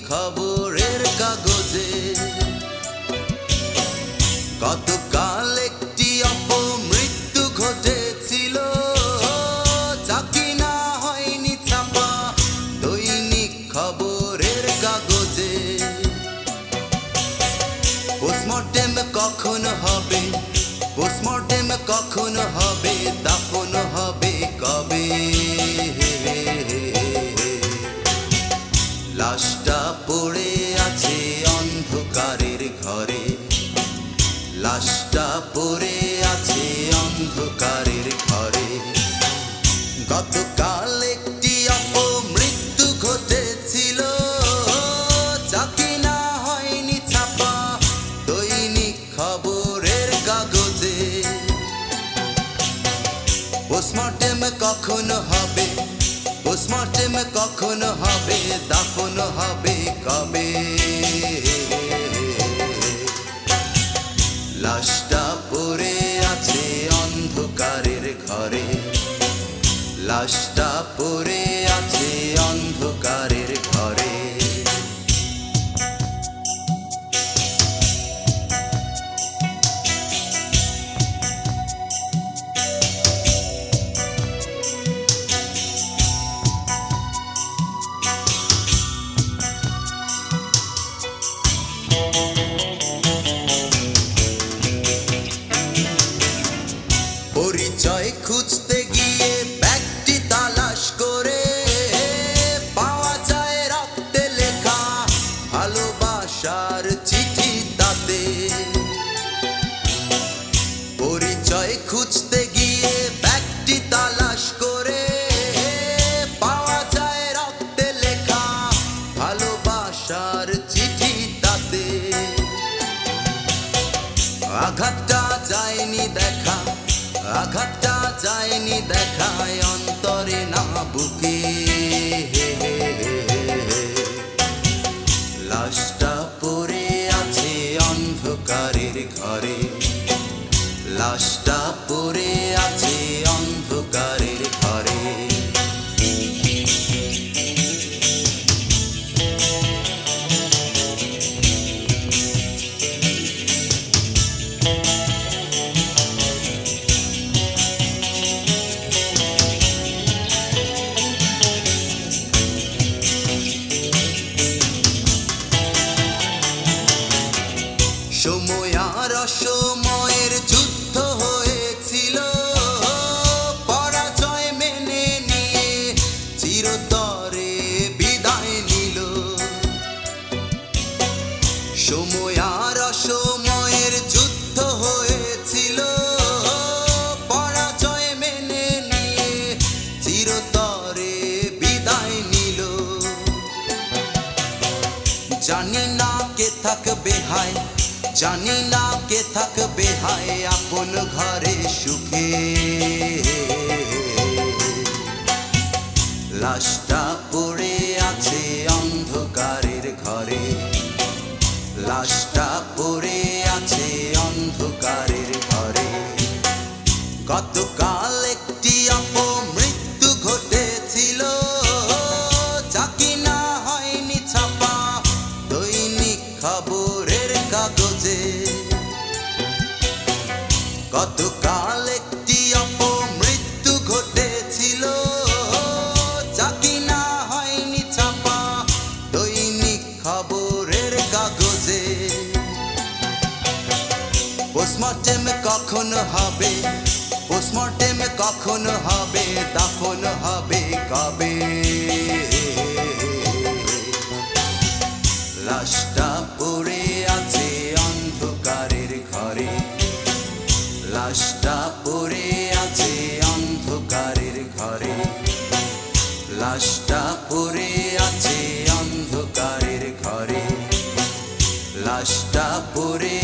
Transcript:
খবরের কাগজে গতকাল একটি অপমৃত্যু ঘটেছিল, যা কিনা হয়নি ছাপা দৈনিক খবরের কাগজে। পোস্টমর্টেম কখন হবে, পোস্টমর্টেম কখন হবে, দাফন হবে কবে? লাশটা পড়ে আছে অন্ধকারের ঘরে, লাশটা পড়ে আছে অন্ধকারের ঘরে। গতকাল একটি অপমৃত্যু ঘটেছিল, যা কিনা হয়নি ছাপা দৈনিক খবরের কাগজে। পোস্টমর্টেম কখন হবে, পোস্টমর্টেম কখন হবে, দাফন হবে কবে? লাশটা পড়ে আছে অন্ধকারের ঘরে, লাশটা পড়ে আছে অন্ধকারের ঘরে। পরিচয় খুঁজতে গিয়ে ব্যাগটি তালাশ করে পাওয়া যায় রক্তে লেখা ভালোবাসার চিঠি তাতে। পরিচয় খুঁজতে গিয়ে ব্যাগটি তালাশ করে পাওয়া যায় রক্তে লেখা ভালোবাসার চিঠি তাতে। আঘাতটা যায়নি দেখা, আঘাতটা যায়নি দেখায় অন্তরে না বুকে। লাশটা পড়ে আছে অন্ধকারের ঘরে, লাশটা পড়ে আছে অন্ধকারের ঘরে। সময় আর অসময়ের যুদ্ধ হয়েছিল, পরাজয় মেনে নিয়ে চিরতরে বিদায় নিল। সময় আর অসময়ের যুদ্ধ হয়েছিল, পরাজয় মেনে নিয়ে চিরতরে বিদায় নিল। জানি না কে থাকবে হায়, জানি না কে থাকবে হায় আপন ঘরে সুখে। লাশটা পড়ে আছে অন্ধকারের ঘরে, লাশটা পড়ে আছে অন্ধকারের ঘরে। গতকাল একটি অপমৃত্যু ঘটেছিল, যা কিনা হয়নি ছাপা দৈনিক খবরের কাগজে। গতকাল একটি অপমৃত্যু ঘটেছিল, যা কিনা হয়নি ছাপা দৈনিক খবরের কাগজে। পোস্টমর্টেম কখন হবে, পোস্টমর্টেম কখন হবে, দাফন হবে কবে? লাশটা পড়ে আছে অন্ধকারের ঘরে, লাশটা পড়ে আছে অন্ধকারের ঘরে, লাশটা পড়ে আছে অন্ধকারের ঘরে, লাশটা পড়ে